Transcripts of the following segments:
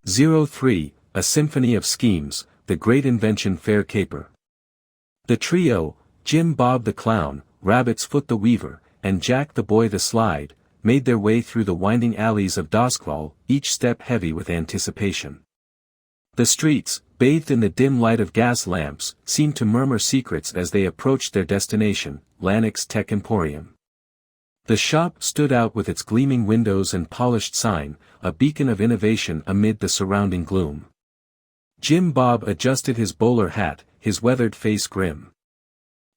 03, A Symphony of Schemes, the Great Invention Fair caper. The trio, Jim Bob the Clown, Rabbit's Foot the Weaver, and Jack the Boy the Slide, made their way through the winding alleys of Doskvol, each step heavy with anticipation. The streets, bathed in the dim light of gas lamps, seemed to murmur secrets as they approached their destination, Lannic's Tech Emporium. The shop stood out with its gleaming windows and polished sign, a beacon of innovation amid the surrounding gloom. Jim Bob adjusted his bowler hat, his weathered face grim.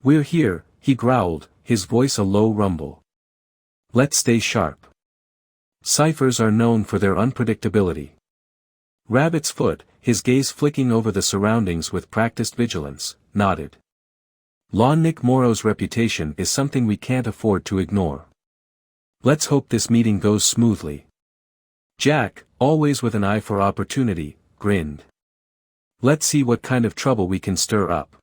"We're here," he growled, his voice a low rumble. "Let's stay sharp." Cyphers are known for their unpredictability. Rabbit's Foot, his gaze flicking over the surroundings with practiced vigilance, nodded. "Lannic Morrow's reputation is something we can't afford to ignore. Let's hope this meeting goes smoothly." Jack, always with an eye for opportunity, grinned. "Let's see what kind of trouble we can stir up.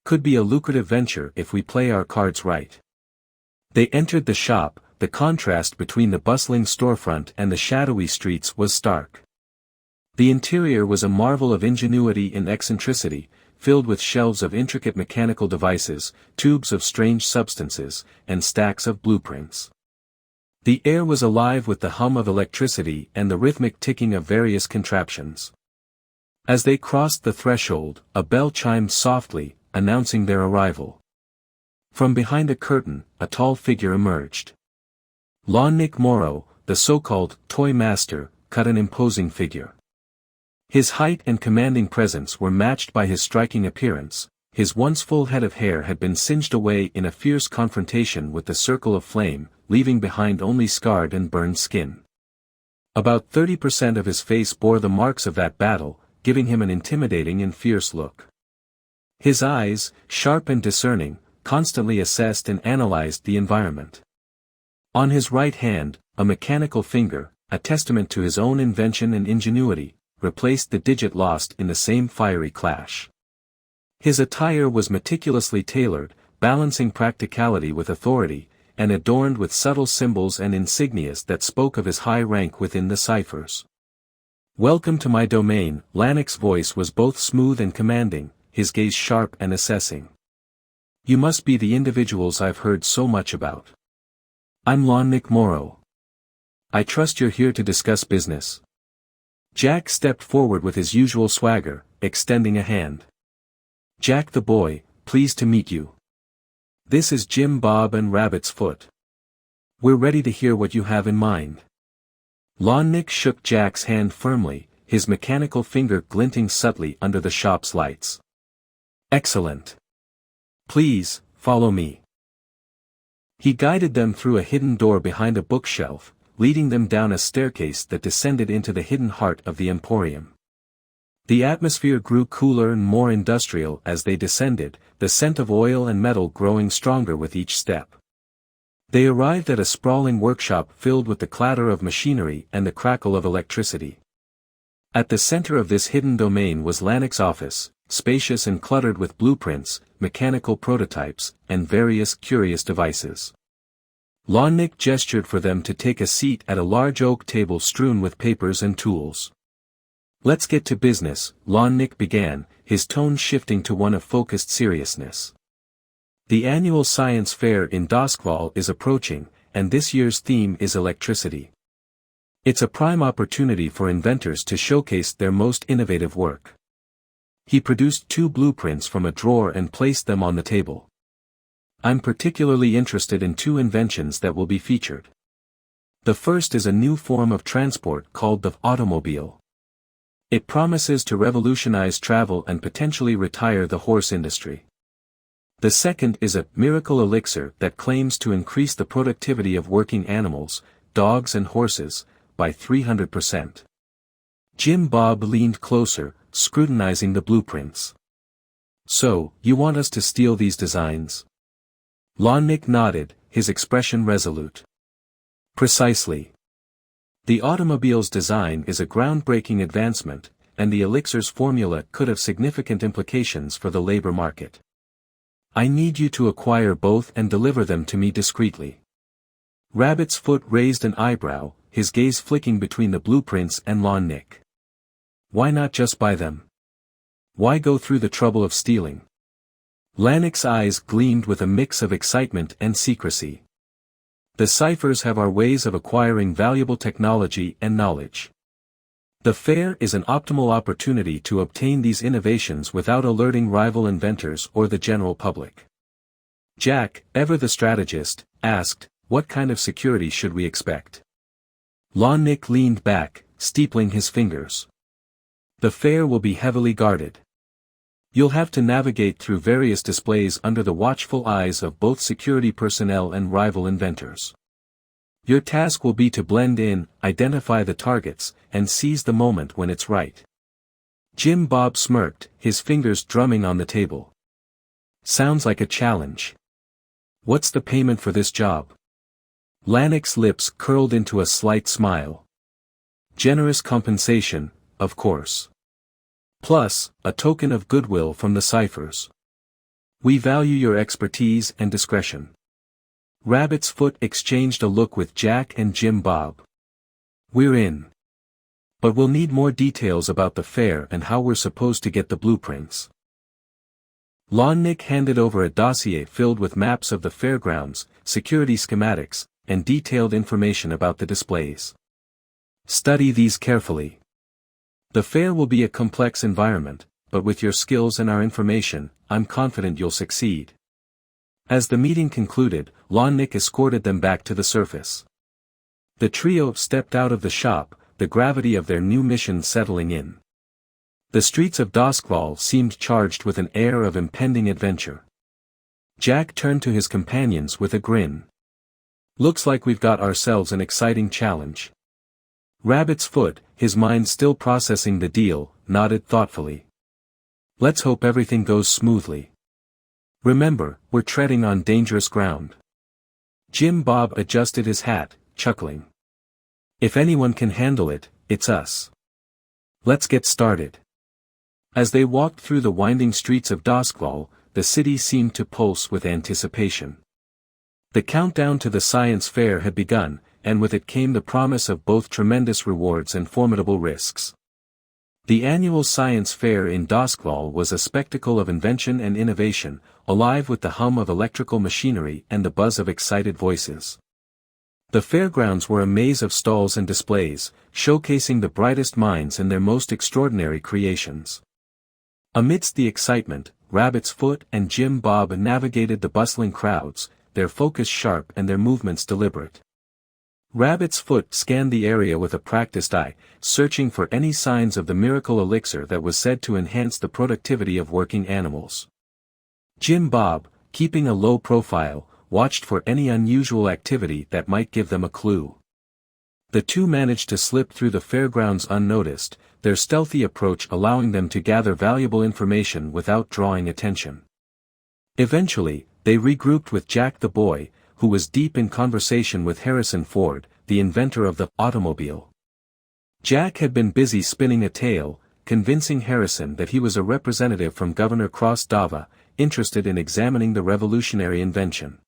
Could be a lucrative venture if we play our cards right." They entered the shop. The contrast between the bustling storefront and the shadowy streets was stark. The interior was a marvel of ingenuity and eccentricity, filled with shelves of intricate mechanical devices, tubes of strange substances, and stacks of blueprints. The air was alive with the hum of electricity and the rhythmic ticking of various contraptions. As they crossed the threshold, a bell chimed softly, announcing their arrival. From behind a curtain, a tall figure emerged. Lannic Morrow, the so-called toy master, cut an imposing figure. His height and commanding presence were matched by his striking appearance. His once full head of hair had been singed away in a fierce confrontation with the circle of flame, leaving behind only scarred and burned skin. About 30% of his face bore the marks of that battle, giving him an intimidating and fierce look. His eyes, sharp and discerning, constantly assessed and analyzed the environment. On his right hand, a mechanical finger, a testament to his own invention and ingenuity, replaced the digit lost in the same fiery clash. His attire was meticulously tailored, balancing practicality with authority, and adorned with subtle symbols and insignias that spoke of his high rank within the Cyphers. "Welcome to my domain." Lannic's voice was both smooth and commanding, his gaze sharp and assessing. "You must be the individuals I've heard so much about. I'm Lannic Morrow. I trust you're here to discuss business." Jack stepped forward with his usual swagger, extending a hand. "Jack the Boy, pleased to meet you. This is Jim Bob and Rabbit's Foot. We're ready to hear what you have in mind." Lannic shook Jack's hand firmly, his mechanical finger glinting subtly under the shop's lights. "Excellent. Please, follow me." He guided them through a hidden door behind a bookshelf, leading them down a staircase that descended into the hidden heart of the Emporium. The atmosphere grew cooler and more industrial as they descended, the scent of oil and metal growing stronger with each step. They arrived at a sprawling workshop filled with the clatter of machinery and the crackle of electricity. At the center of this hidden domain was Lannic's office, spacious and cluttered with blueprints, mechanical prototypes, and various curious devices. Lannic gestured for them to take a seat at a large oak table strewn with papers and tools. "Let's get to business," Lannic began, his tone shifting to one of focused seriousness. "The annual science fair in Doskvol is approaching, and this year's theme is electricity. It's a prime opportunity for inventors to showcase their most innovative work." He produced 2 blueprints from a drawer and placed them on the table. "I'm particularly interested in 2 inventions that will be featured. The first is a new form of transport called the automobile. It promises to revolutionize travel and potentially retire the horse industry. The second is a miracle elixir that claims to increase the productivity of working animals, dogs and horses, by 300%. Jim Bob leaned closer, scrutinizing the blueprints. "So, you want us to steal these designs?" Lannic nodded, his expression resolute. "Precisely. The automobile's design is a groundbreaking advancement, and the elixir's formula could have significant implications for the labor market. I need you to acquire both and deliver them to me discreetly." Rabbit's Foot raised an eyebrow, his gaze flicking between the blueprints and Lannic. Why not just buy them? Why go through the trouble of stealing? Lannic's eyes gleamed with a mix of excitement and secrecy. The Cyphers have our ways of acquiring valuable technology and knowledge. The fair is an optimal opportunity to obtain these innovations without alerting rival inventors or the general public. Jack, ever the strategist, asked, "What kind of security should we expect?" Lannic leaned back, steepling his fingers. "The fair will be heavily guarded. You'll have to navigate through various displays under the watchful eyes of both security personnel and rival inventors. Your task will be to blend in, identify the targets, and seize the moment when it's right." Jim Bob smirked, his fingers drumming on the table. "Sounds like a challenge. What's the payment for this job?" Lannic's lips curled into a slight smile. "Generous compensation, of course. Plus, a token of goodwill from the Cyphers. We value your expertise and discretion." Rabbit's Foot exchanged a look with Jack and Jim Bob. "We're in. But we'll need more details about the fair and how we're supposed to get the blueprints." Lannic handed over a dossier filled with maps of the fairgrounds, security schematics, and detailed information about the displays. "Study these carefully. The fair will be a complex environment, but with your skills and our information, I'm confident you'll succeed." As the meeting concluded, Lannic escorted them back to the surface. The trio stepped out of the shop, the gravity of their new mission settling in. The streets of Doskvol seemed charged with an air of impending adventure. Jack turned to his companions with a grin. "Looks like we've got ourselves an exciting challenge." Rabbit's Foot, his mind still processing the deal, nodded thoughtfully. "Let's hope everything goes smoothly. Remember, we're treading on dangerous ground." Jim Bob adjusted his hat, chuckling. "If anyone can handle it, it's us. Let's get started." As they walked through the winding streets of Doskvol, the city seemed to pulse with anticipation. The countdown to the science fair had begun, and with it came the promise of both tremendous rewards and formidable risks. The annual science fair in Doskvol was a spectacle of invention and innovation, alive with the hum of electrical machinery and the buzz of excited voices. The fairgrounds were a maze of stalls and displays, showcasing the brightest minds and their most extraordinary creations. Amidst the excitement, Rabbit's Foot and Jim Bob navigated the bustling crowds, their focus sharp and their movements deliberate. Rabbit's Foot scanned the area with a practiced eye, searching for any signs of the miracle elixir that was said to enhance the productivity of working animals. Jim Bob, keeping a low profile, watched for any unusual activity that might give them a clue. The two managed to slip through the fairgrounds unnoticed, their stealthy approach allowing them to gather valuable information without drawing attention. Eventually, they regrouped with Jack the boy, who was deep in conversation with Harrison Ford, the inventor of the automobile. Jack had been busy spinning a tale, convincing Harrison that he was a representative from Governor Cross Dava, interested in examining the revolutionary invention.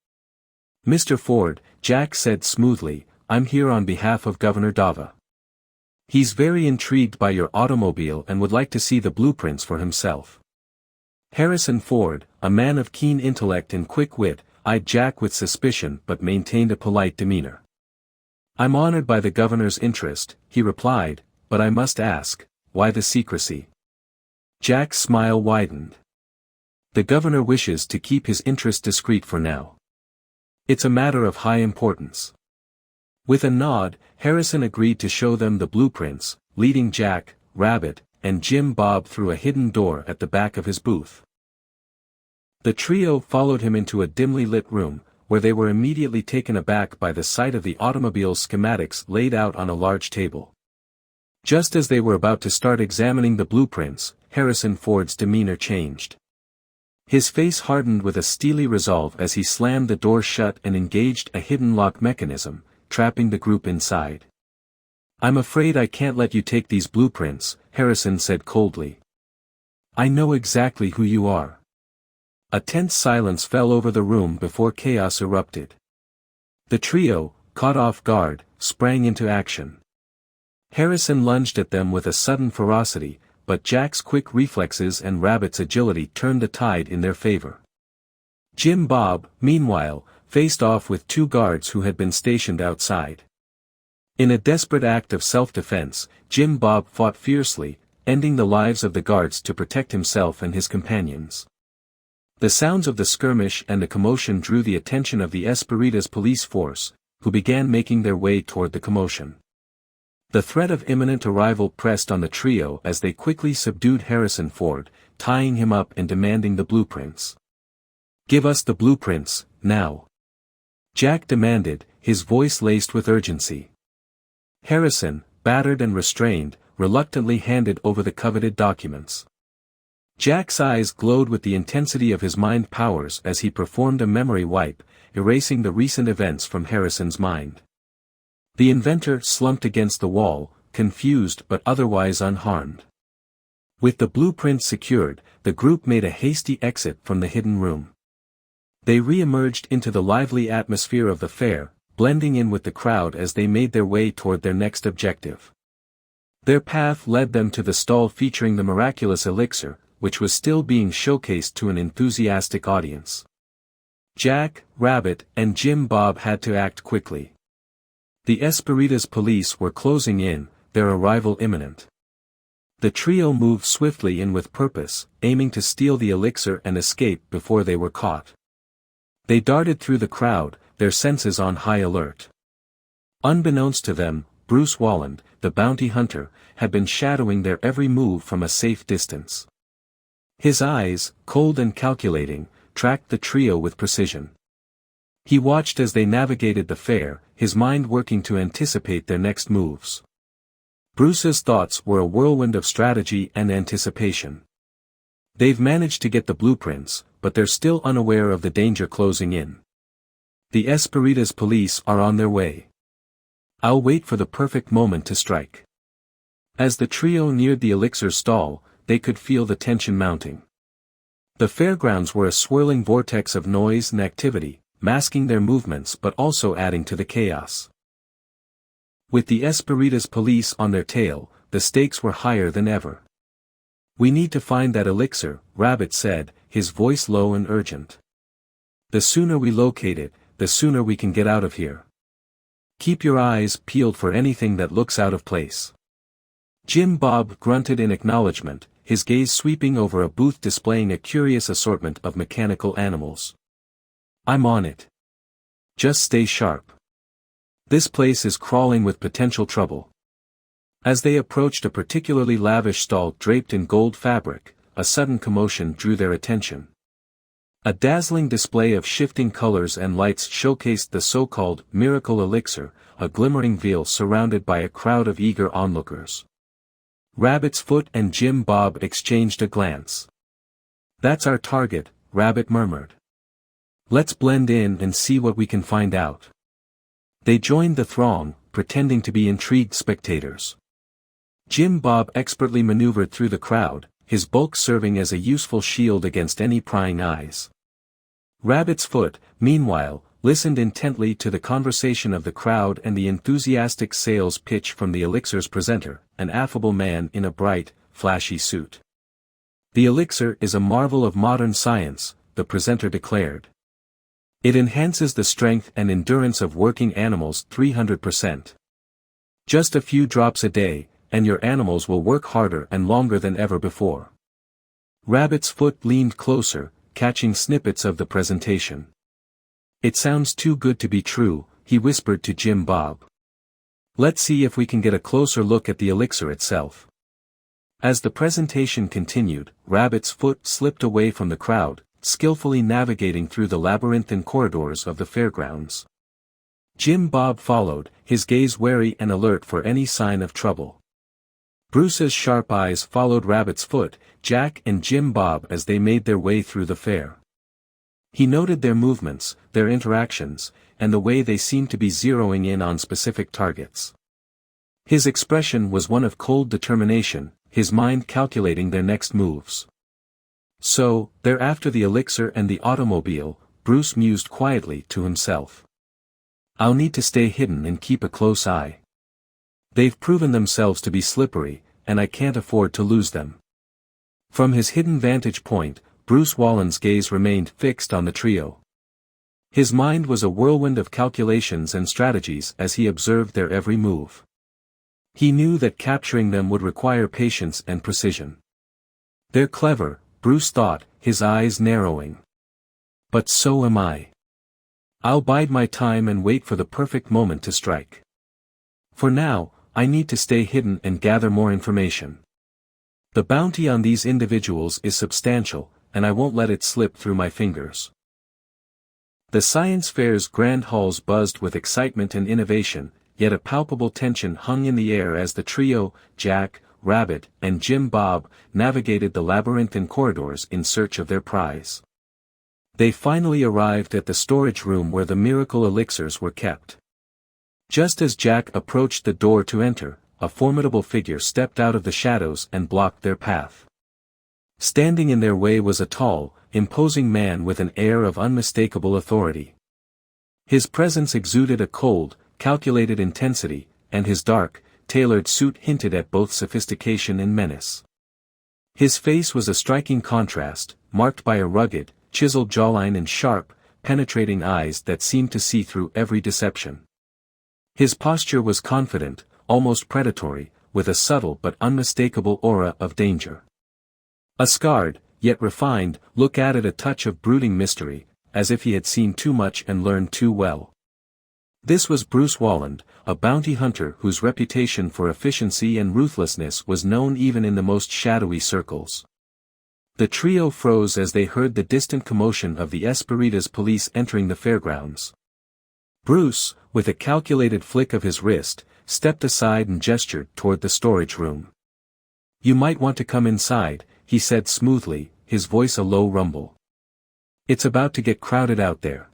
"Mr. Ford," Jack said smoothly, "I'm here on behalf of Governor Dava. He's very intrigued by your automobile and would like to see the blueprints for himself." Harrison Ford, a man of keen intellect and quick wit, eyed Jack with suspicion but maintained a polite demeanor. "I'm honored by the governor's interest," he replied, "but I must ask, why the secrecy?" Jack's smile widened. "The governor wishes to keep his interest discreet for now. It's a matter of high importance." With a nod, Harrison agreed to show them the blueprints, leading Jack, Rabbit, and Jim Bob through a hidden door at the back of his booth. The trio followed him into a dimly lit room, where they were immediately taken aback by the sight of the automobile's schematics laid out on a large table. Just as they were about to start examining the blueprints, Harrison Ford's demeanor changed. His face hardened with a steely resolve as he slammed the door shut and engaged a hidden lock mechanism, trapping the group inside. "I'm afraid I can't let you take these blueprints," Harrison said coldly. "I know exactly who you are." A tense silence fell over the room before chaos erupted. The trio, caught off guard, sprang into action. Harrison lunged at them with a sudden ferocity, but Jack's quick reflexes and Rabbit's agility turned the tide in their favor. Jim Bob, meanwhile, faced off with two guards who had been stationed outside. In a desperate act of self-defense, Jim Bob fought fiercely, ending the lives of the guards to protect himself and his companions. The sounds of the skirmish and the commotion drew the attention of the Espiritas Police force, who began making their way toward the commotion. The threat of imminent arrival pressed on the trio as they quickly subdued Harrison Ford, tying him up and demanding the blueprints. "Give us the blueprints, now!" Jack demanded, his voice laced with urgency. Harrison, battered and restrained, reluctantly handed over the coveted documents. Jack's eyes glowed with the intensity of his mind powers as he performed a memory wipe, erasing the recent events from Harrison's mind. The inventor slumped against the wall, confused but otherwise unharmed. With the blueprints secured, the group made a hasty exit from the hidden room. They re-emerged into the lively atmosphere of the fair, blending in with the crowd as they made their way toward their next objective. Their path led them to the stall featuring the miraculous elixir, which was still being showcased to an enthusiastic audience. Jack, Rabbit, and Jim Bob had to act quickly. The Espiritas Police were closing in, their arrival imminent. The trio moved swiftly in with purpose, aiming to steal the elixir and escape before they were caught. They darted through the crowd, their senses on high alert. Unbeknownst to them, Bruce Walunde, the bounty hunter, had been shadowing their every move from a safe distance. His eyes, cold and calculating, tracked the trio with precision. He watched as they navigated the fair, his mind working to anticipate their next moves. Bruce's thoughts were a whirlwind of strategy and anticipation. They've managed to get the blueprints, but they're still unaware of the danger closing in. The Espiritas Police are on their way. I'll wait for the perfect moment to strike. As the trio neared the elixir stall, they could feel the tension mounting. The fairgrounds were a swirling vortex of noise and activity, masking their movements but also adding to the chaos. With the Espiritas Police on their tail, the stakes were higher than ever. "We need to find that elixir," Rabbit said, his voice low and urgent. "The sooner we locate it, the sooner we can get out of here. Keep your eyes peeled for anything that looks out of place." Jim Bob grunted in acknowledgement, his gaze sweeping over a booth displaying a curious assortment of mechanical animals. "I'm on it. Just stay sharp. This place is crawling with potential trouble." As they approached a particularly lavish stall draped in gold fabric, a sudden commotion drew their attention. A dazzling display of shifting colors and lights showcased the so-called miracle elixir, a glimmering veil surrounded by a crowd of eager onlookers. Rabbit's Foot and Jim Bob exchanged a glance. "That's our target," Rabbit murmured. "Let's blend in and see what we can find out." They joined the throng, pretending to be intrigued spectators. Jim Bob expertly maneuvered through the crowd, his bulk serving as a useful shield against any prying eyes. Rabbit's Foot, meanwhile, listened intently to the conversation of the crowd and the enthusiastic sales pitch from the elixir's presenter, an affable man in a bright, flashy suit. "The elixir is a marvel of modern science," the presenter declared. "It enhances the strength and endurance of working animals 300%. Just a few drops a day, and your animals will work harder and longer than ever before." Rabbit's Foot leaned closer, catching snippets of the presentation. "It sounds too good to be true," he whispered to Jim Bob. "Let's see if we can get a closer look at the elixir itself." As the presentation continued, Rabbit's Foot slipped away from the crowd, skillfully navigating through the labyrinthine corridors of the fairgrounds. Jim Bob followed, his gaze wary and alert for any sign of trouble. Bruce's sharp eyes followed Rabbit's Foot, Jack and Jim Bob as they made their way through the fair. He noted their movements, their interactions, and the way they seemed to be zeroing in on specific targets. His expression was one of cold determination, his mind calculating their next moves. "So, they're after the elixir and the automobile," Bruce mused quietly to himself. "I'll need to stay hidden and keep a close eye. They've proven themselves to be slippery, and I can't afford to lose them. From his hidden vantage point, Bruce Walunde's gaze remained fixed on the trio. His mind was a whirlwind of calculations and strategies as he observed their every move. He knew that capturing them would require patience and precision. They're clever, Bruce thought, his eyes narrowing. But so am I. I'll bide my time and wait for the perfect moment to strike. For now, I need to stay hidden and gather more information. The bounty on these individuals is substantial, and I won't let it slip through my fingers. The science fair's grand halls buzzed with excitement and innovation, yet a palpable tension hung in the air as the trio, Jack, Rabbit, and Jim Bob, navigated the labyrinthine corridors in search of their prize. They finally arrived at the storage room where the miracle elixirs were kept. Just as Jack approached the door to enter, a formidable figure stepped out of the shadows and blocked their path. Standing in their way was a tall, imposing man with an air of unmistakable authority. His presence exuded a cold, calculated intensity, and his dark, tailored suit hinted at both sophistication and menace. His face was a striking contrast, marked by a rugged, chiseled jawline and sharp, penetrating eyes that seemed to see through every deception. His posture was confident, almost predatory, with a subtle but unmistakable aura of danger. A scarred, yet refined, look added a touch of brooding mystery, as if he had seen too much and learned too well. This was Bruce Walunde, a bounty hunter whose reputation for efficiency and ruthlessness was known even in the most shadowy circles. The trio froze as they heard the distant commotion of the Espiritas Police entering the fairgrounds. Bruce, with a calculated flick of his wrist, stepped aside and gestured toward the storage room. "You might want to come inside," he said smoothly, his voice a low rumble. "It's about to get crowded out there."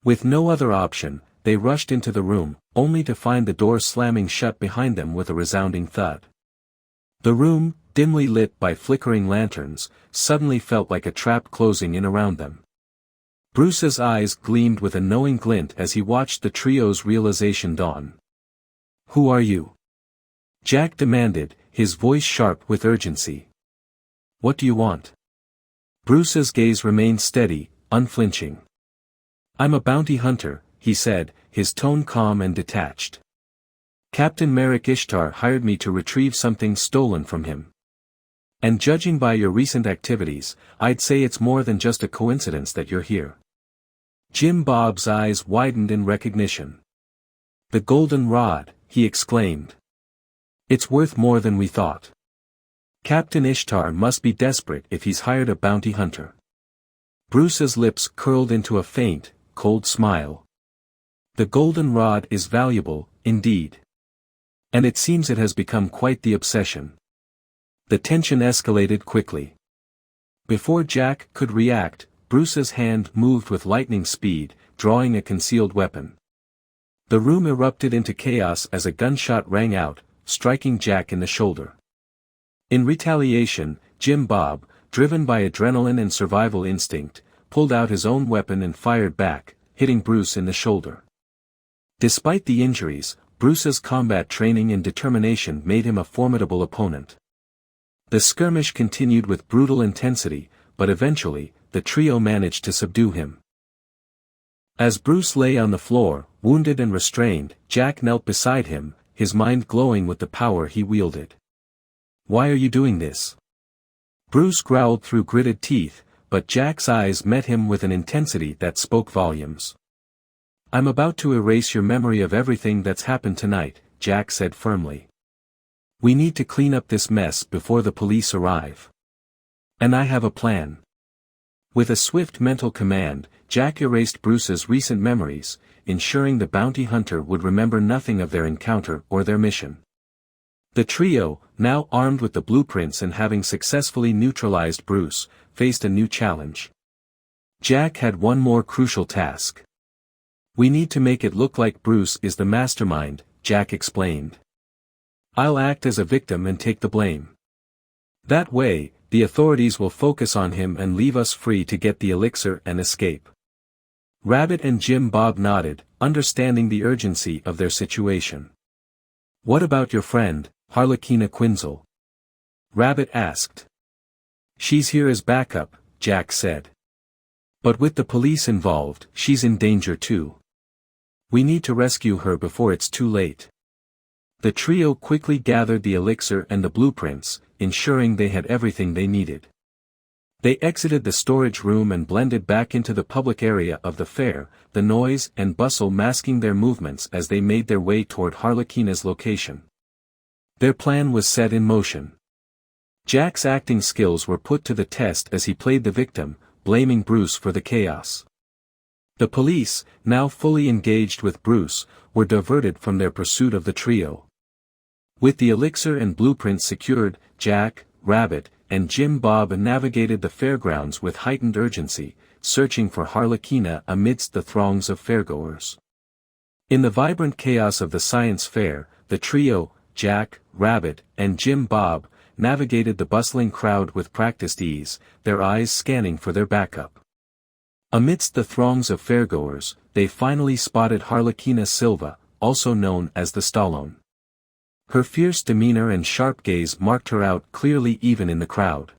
With no other option, they rushed into the room, only to find the door slamming shut behind them with a resounding thud. The room, dimly lit by flickering lanterns, suddenly felt like a trap closing in around them. Bruce's eyes gleamed with a knowing glint as he watched the trio's realization dawn. "Who are you?" Jack demanded, his voice sharp with urgency. "What do you want?" Bruce's gaze remained steady, unflinching. "I'm a bounty hunter," he said, his tone calm and detached. "Captain Merrick Ishtar hired me to retrieve something stolen from him. And judging by your recent activities, I'd say it's more than just a coincidence that you're here." Jim Bob's eyes widened in recognition. "The golden rod," he exclaimed. "It's worth more than we thought. Captain Ishtar must be desperate if he's hired a bounty hunter." Bruce's lips curled into a faint, cold smile. "The golden rod is valuable, indeed. And it seems it has become quite the obsession." The tension escalated quickly. Before Jack could react, Bruce's hand moved with lightning speed, drawing a concealed weapon. The room erupted into chaos as a gunshot rang out, striking Jack in the shoulder. In retaliation, Jim Bob, driven by adrenaline and survival instinct, pulled out his own weapon and fired back, hitting Bruce in the shoulder. Despite the injuries, Bruce's combat training and determination made him a formidable opponent. The skirmish continued with brutal intensity, but eventually, the trio managed to subdue him. As Bruce lay on the floor, wounded and restrained, Jack knelt beside him, his mind glowing with the power he wielded. "Why are you doing this?" Bruce growled through gritted teeth, but Jack's eyes met him with an intensity that spoke volumes. "I'm about to erase your memory of everything that's happened tonight," Jack said firmly. "We need to clean up this mess before the police arrive. And I have a plan." With a swift mental command, Jack erased Bruce's recent memories, ensuring the bounty hunter would remember nothing of their encounter or their mission. The trio, now armed with the blueprints and having successfully neutralized Bruce, faced a new challenge. Jack had one more crucial task. "We need to make it look like Bruce is the mastermind," Jack explained. "I'll act as a victim and take the blame. That way, the authorities will focus on him and leave us free to get the elixir and escape." Rabbit and Jim Bob nodded, understanding the urgency of their situation. "What about your friend, Harlequina Quinzel?" Rabbit asked. "She's here as backup," Jack said. "But with the police involved, she's in danger too. We need to rescue her before it's too late." The trio quickly gathered the elixir and the blueprints, ensuring they had everything they needed. They exited the storage room and blended back into the public area of the fair, the noise and bustle masking their movements as they made their way toward Harlequina's location. Their plan was set in motion. Jack's acting skills were put to the test as he played the victim, blaming Bruce for the chaos. The police, now fully engaged with Bruce, were diverted from their pursuit of the trio. With the elixir and blueprints secured, Jack, Rabbit, and Jim Bob navigated the fairgrounds with heightened urgency, searching for Harlequina amidst the throngs of fairgoers. In the vibrant chaos of the science fair, the trio, Jack, Rabbit, and Jim Bob, navigated the bustling crowd with practiced ease, their eyes scanning for their backup. Amidst the throngs of fairgoers, they finally spotted Harlequina Silva, also known as the Stallone. Her fierce demeanor and sharp gaze marked her out clearly even in the crowd.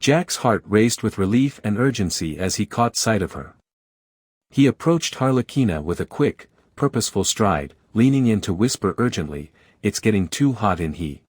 Jack's heart raced with relief and urgency as he caught sight of her. He approached Harlequina with a quick, purposeful stride, leaning in to whisper urgently, "It's getting too hot in here.